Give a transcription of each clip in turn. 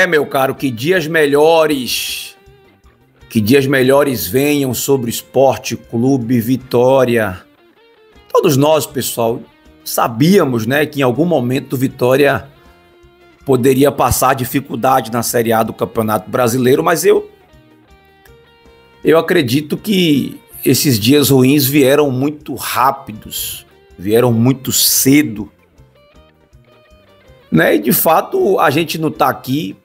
Meu caro, que dias melhores venham sobre o Esporte Clube Vitória. Todos nós, pessoal, sabíamos, né, que em algum momento o Vitória poderia passar dificuldade na Série A do Campeonato Brasileiro, mas eu acredito que esses dias ruins vieram muito rápidos, vieram muito cedo, né? E de fato a gente não está aqui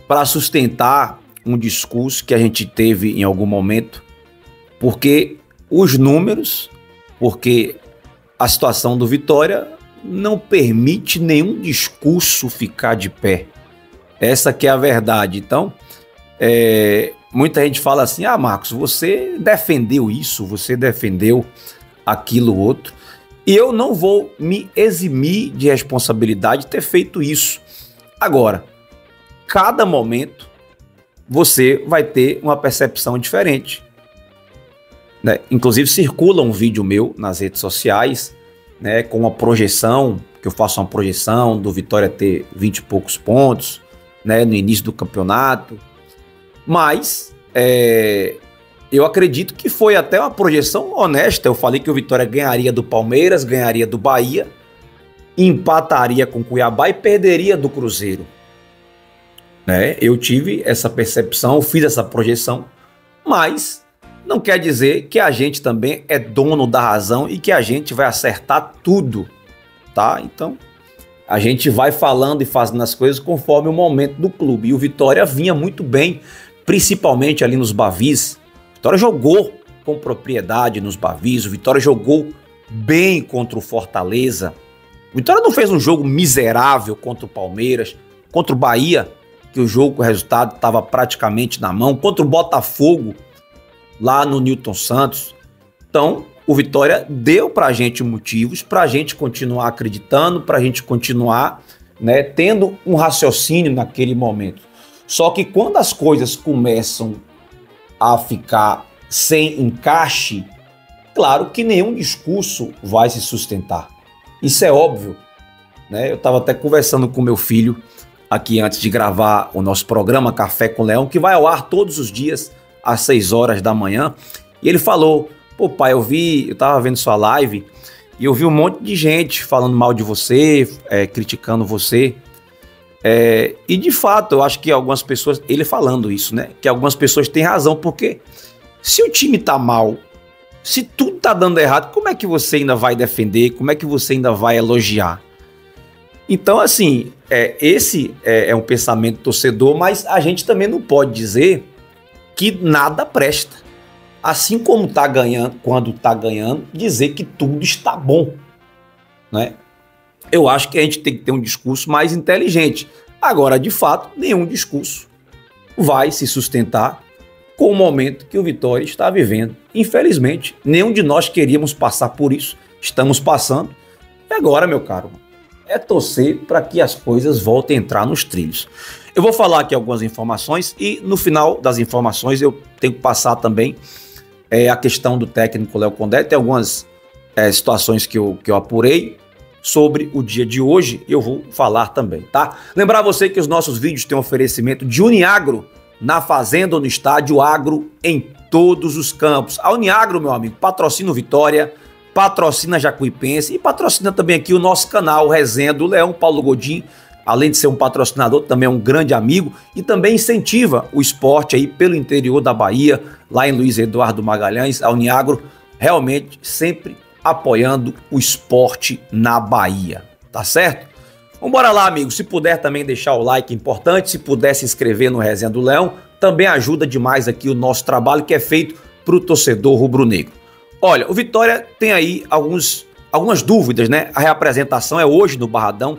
para sustentar um discurso que a gente teve em algum momento, porque os números, porque a situação do Vitória não permite nenhum discurso ficar de pé. Essa que é a verdade. Então, muita gente fala assim: ah, Marcos, você defendeu isso, você defendeu aquilo outro. E eu não vou me eximir de responsabilidade de ter feito isso. Agora, cada momento você vai ter uma percepção diferente, né? Inclusive circula um vídeo meu nas redes sociais, né, com uma projeção, que eu faço uma projeção do Vitória ter 20 e poucos pontos, né, no início do campeonato. Mas eu acredito que foi até uma projeção honesta. Eu falei que o Vitória ganharia do Palmeiras, ganharia do Bahia, empataria com o Cuiabá e perderia do Cruzeiro, né? Eu tive essa percepção, fiz essa projeção, mas não quer dizer que a gente também é dono da razão e que a gente vai acertar tudo, tá? Então, a gente vai falando e fazendo as coisas conforme o momento do clube. E o Vitória vinha muito bem, principalmente ali nos Bavis. O Vitória jogou com propriedade nos Bavis, o Vitória jogou bem contra o Fortaleza. O Vitória não fez um jogo miserável contra o Palmeiras, contra o Bahia, que o resultado estava praticamente na mão, contra o Botafogo, lá no Newton Santos. Então, o Vitória deu pra gente motivos pra gente continuar acreditando, pra gente continuar, né, tendo um raciocínio naquele momento. Só que quando as coisas começam a ficar sem encaixe, claro que nenhum discurso vai se sustentar. Isso é óbvio, né? Eu estava até conversando com meu filho aqui antes de gravar o nosso programa Café com Leão, que vai ao ar todos os dias às 6 horas da manhã. E ele falou: pô, pai, eu tava vendo sua live e eu vi um monte de gente falando mal de você, criticando você. E de fato, eu acho que algumas pessoas, ele falando isso, né, que algumas pessoas têm razão, porque se o time tá mal, se tudo tá dando errado, como é que você ainda vai defender? Como é que você ainda vai elogiar? Então, assim, esse é um pensamento torcedor, mas a gente também não pode dizer que nada presta. Assim como tá ganhando, quando tá ganhando, dizer que tudo está bom, né? Eu acho que a gente tem que ter um discurso mais inteligente. Agora, de fato, nenhum discurso vai se sustentar com o momento que o Vitória está vivendo. Infelizmente, nenhum de nós queríamos passar por isso. Estamos passando. E agora, meu caro, é torcer para que as coisas voltem a entrar nos trilhos. Eu vou falar aqui algumas informações e no final das informações eu tenho que passar também a questão do técnico Léo Condé. Tem algumas situações que eu apurei sobre o dia de hoje, eu vou falar também, tá? Lembrar você que os nossos vídeos têm um oferecimento de Uniagro, na fazenda ou no estádio, agro em todos os campos. A Uniagro, meu amigo, patrocina o Vitória, patrocina Jacuipense e patrocina também aqui o nosso canal Resenha do Leão. Paulo Godin, além de ser um patrocinador, também é um grande amigo e também incentiva o esporte aí pelo interior da Bahia, lá em Luiz Eduardo Magalhães. A Uniagro realmente sempre apoiando o esporte na Bahia, tá certo? Vambora lá, amigo. Se puder também deixar o like, importante. Se puder se inscrever no Resenha do Leão, também ajuda demais aqui o nosso trabalho que é feito pro torcedor rubro-negro. Olha, o Vitória tem aí algumas dúvidas, né? A reapresentação é hoje no Barradão,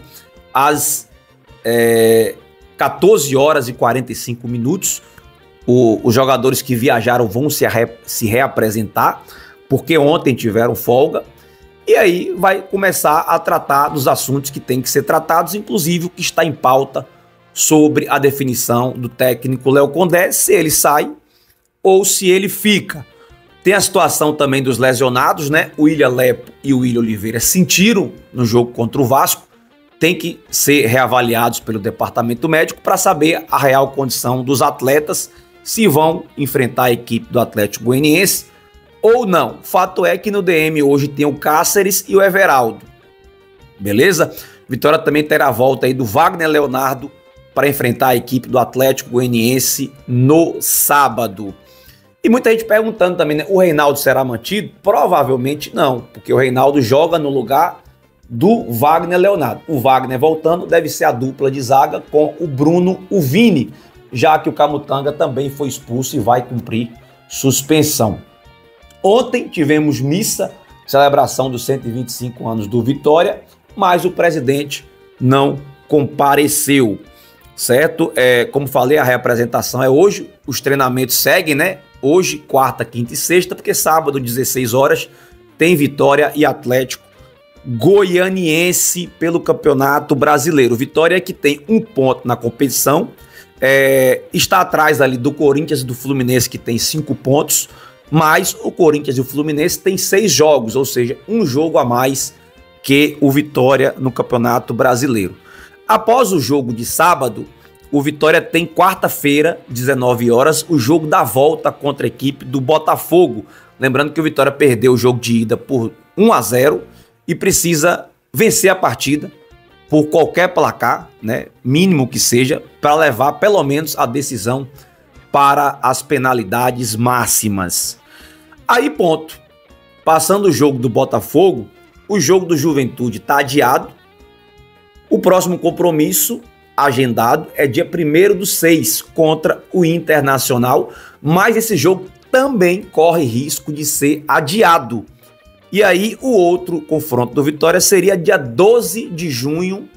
às 14 horas e 45 minutos. Os jogadores que viajaram vão se reapresentar, porque ontem tiveram folga. E aí vai começar a tratar dos assuntos que tem que ser tratados, inclusive o que está em pauta sobre a definição do técnico Léo Condé, se ele sai ou se ele fica. Tem a situação também dos lesionados, né? O William Lepo e o William Oliveira sentiram no jogo contra o Vasco têm que ser reavaliados pelo departamento médico para saber a real condição dos atletas, se vão enfrentar a equipe do Atlético Goianiense ou não. Fato é que no DM hoje tem o Cáceres e o Everaldo. Beleza? Vitória também terá a volta aí do Wagner Leonardo para enfrentar a equipe do Atlético Goianiense no sábado. E muita gente perguntando também, né? O Reinaldo será mantido? Provavelmente não, porque o Reinaldo joga no lugar do Wagner Leonardo. O Wagner voltando deve ser a dupla de zaga com o Bruno, o Vini, já que o Camutanga também foi expulso e vai cumprir suspensão. Ontem tivemos missa, celebração dos 125 anos do Vitória, mas o presidente não compareceu, certo? Como falei, a reapresentação é hoje, os treinamentos seguem, né? Hoje, quarta, quinta e sexta, porque sábado, 16 horas, tem Vitória e Atlético Goianiense pelo Campeonato Brasileiro. Vitória que tem 1 ponto na competição, está atrás ali do Corinthians e do Fluminense, que tem 5 pontos, mas o Corinthians e o Fluminense têm 6 jogos, ou seja, 1 jogo a mais que o Vitória no Campeonato Brasileiro. Após o jogo de sábado, o Vitória tem quarta-feira, 19 horas, o jogo da volta contra a equipe do Botafogo. Lembrando que o Vitória perdeu o jogo de ida por 1-0 e precisa vencer a partida por qualquer placar, né, mínimo que seja, para levar pelo menos a decisão para as penalidades máximas. Aí ponto. Passando o jogo do Botafogo, o jogo do Juventude está adiado. O próximo compromisso agendado é dia 1º/6 contra o Internacional, mas esse jogo também corre risco de ser adiado. E aí o outro confronto do Vitória seria dia 12 de junho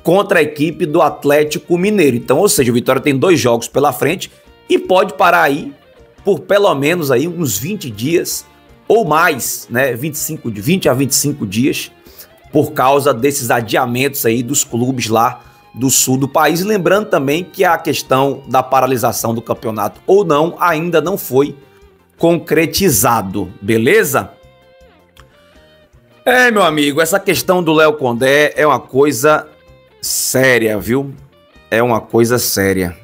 contra a equipe do Atlético Mineiro. Então, ou seja, o Vitória tem 2 jogos pela frente e pode parar aí por pelo menos aí uns 20 dias ou mais, né? 20 a 25 dias por causa desses adiamentos aí dos clubes lá do sul do país. Lembrando também que a questão da paralisação do campeonato ou não ainda não foi concretizado, beleza? Meu amigo, essa questão do Léo Condé é uma coisa séria, viu? É uma coisa séria.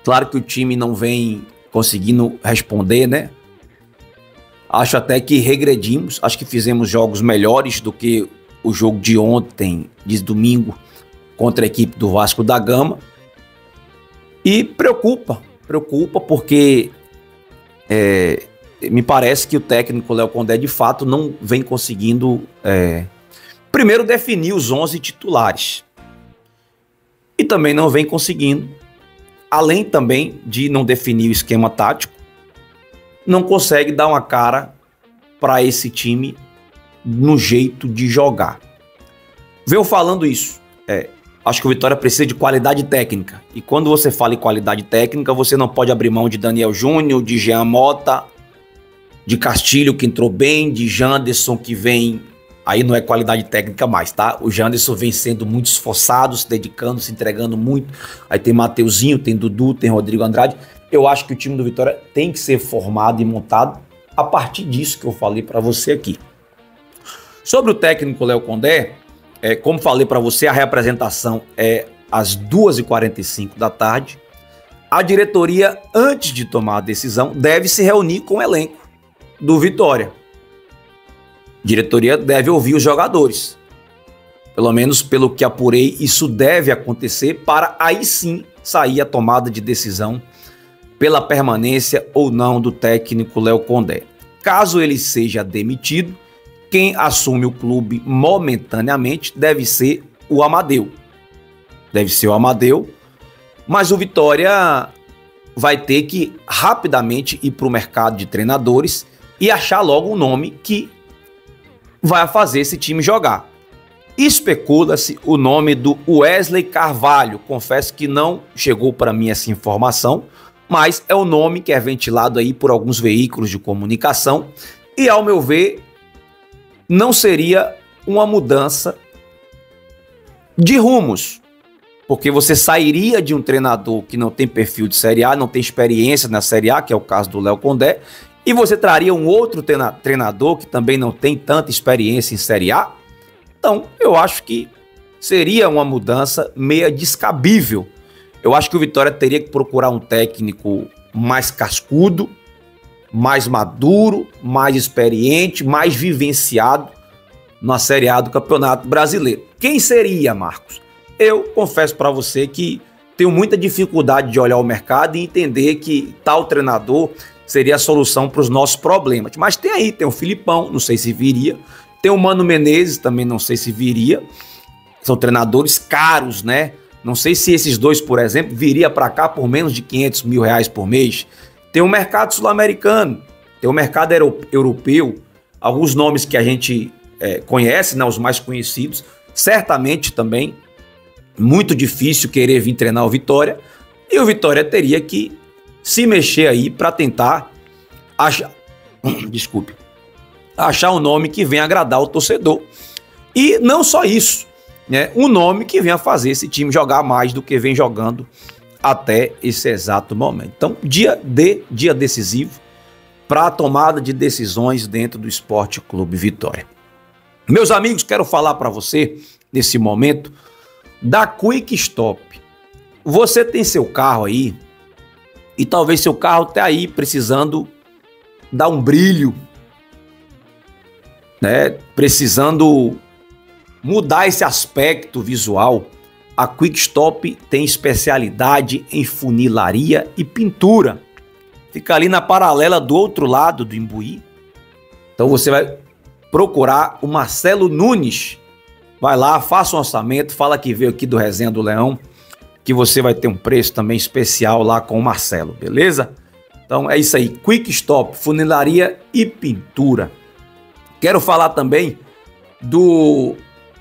Claro que o time não vem conseguindo responder, né? Acho até que regredimos, acho que fizemos jogos melhores do que o jogo de ontem, de domingo, contra a equipe do Vasco da Gama. E preocupa porque me parece que o técnico Léo Condé de fato não vem conseguindo primeiro definir os 11 titulares e também não vem conseguindo, além também de não definir o esquema tático, não consegue dar uma cara para esse time no jeito de jogar. Venho falando isso, acho que o Vitória precisa de qualidade técnica, e quando você fala em qualidade técnica, você não pode abrir mão de Daniel Júnior, de Jean Mota, de Castilho, que entrou bem, de Janderson, que vem... Aí não é qualidade técnica mais, tá? O Janderson vem sendo muito esforçado, se dedicando, se entregando muito. Aí tem Mateuzinho, tem Dudu, tem Rodrigo Andrade. Eu acho que o time do Vitória tem que ser formado e montado a partir disso que eu falei para você aqui. Sobre o técnico Léo Condé, como falei para você, a reapresentação é às 2h45 da tarde. A diretoria, antes de tomar a decisão, deve se reunir com o elenco do Vitória. A diretoria deve ouvir os jogadores. Pelo menos pelo que apurei, isso deve acontecer para aí sim sair a tomada de decisão pela permanência ou não do técnico Léo Condé. Caso ele seja demitido, quem assume o clube momentaneamente deve ser o Amadeu. Mas o Vitória vai ter que rapidamente ir para o mercado de treinadores e achar logo um nome que vai fazer esse time jogar. Especula-se o nome do Wesley Carvalho. Confesso que não chegou para mim essa informação, mas é o nome que é ventilado aí por alguns veículos de comunicação e, ao meu ver, não seria uma mudança de rumos, porque você sairia de um treinador que não tem perfil de Série A, não tem experiência na Série A, que é o caso do Léo Condé, e você traria um outro treinador que também não tem tanta experiência em Série A? Então, eu acho que seria uma mudança meio descabível. Eu acho que o Vitória teria que procurar um técnico mais cascudo, mais maduro, mais experiente, mais vivenciado na Série A do Campeonato Brasileiro. Quem seria, Marcos? Eu confesso para você que tenho muita dificuldade de olhar o mercado e entender que tal treinador seria a solução para os nossos problemas. Mas tem o Filipão, não sei se viria. Tem o Mano Menezes, também não sei se viria. São treinadores caros, né? Não sei se esses dois, por exemplo, viria para cá por menos de R$500 mil por mês. Tem o mercado sul-americano, tem o mercado europeu, alguns nomes que a gente conhece, né, os mais conhecidos, certamente também muito difícil querer vir treinar o Vitória, e o Vitória teria que se mexer aí para tentar achar um nome que venha agradar o torcedor. E não só isso, né, um nome que venha fazer esse time jogar mais do que vem jogando até esse exato momento. Então, dia decisivo para a tomada de decisões dentro do Esporte Clube Vitória. Meus amigos, quero falar para você, nesse momento, da Quick Stop. Você tem seu carro aí, e talvez seu carro esteja aí precisando dar um brilho, né? Precisando mudar esse aspecto visual. A Quick Stop tem especialidade em funilaria e pintura. Fica ali na paralela do outro lado do Imbuí. Então você vai procurar o Marcelo Nunes. Vai lá, faça um orçamento, fala que veio aqui do Resenha do Leão, que você vai ter um preço também especial lá com o Marcelo, beleza? Então é isso aí, Quick Stop, funilaria e pintura. Quero falar também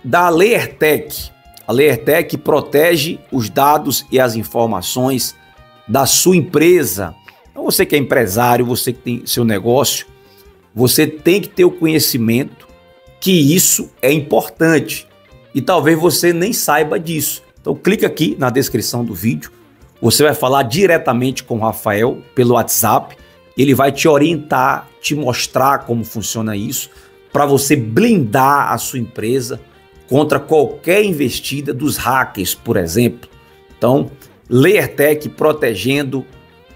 da Leertec. A Leertec protege os dados e as informações da sua empresa. Então você que é empresário, você que tem seu negócio, você tem que ter o conhecimento que isso é importante. E talvez você nem saiba disso. Então clica aqui na descrição do vídeo. Você vai falar diretamente com o Rafael pelo WhatsApp. Ele vai te orientar, te mostrar como funciona isso, para você blindar a sua empresa contra qualquer investida dos hackers, por exemplo. Então, Leertec protegendo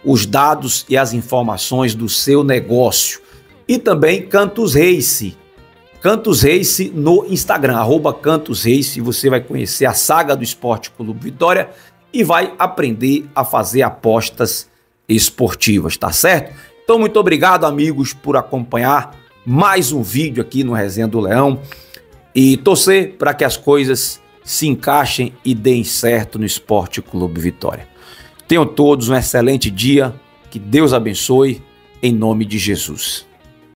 os dados e as informações do seu negócio. E também Cantos Race. Cantos Race no Instagram, @Cantos Race. Você vai conhecer a saga do Esporte Clube Vitória e vai aprender a fazer apostas esportivas, tá certo? Então, muito obrigado, amigos, por acompanhar mais um vídeo aqui no Resenha do Leão e torcer para que as coisas se encaixem e deem certo no Esporte Clube Vitória. Tenham todos um excelente dia, que Deus abençoe, em nome de Jesus.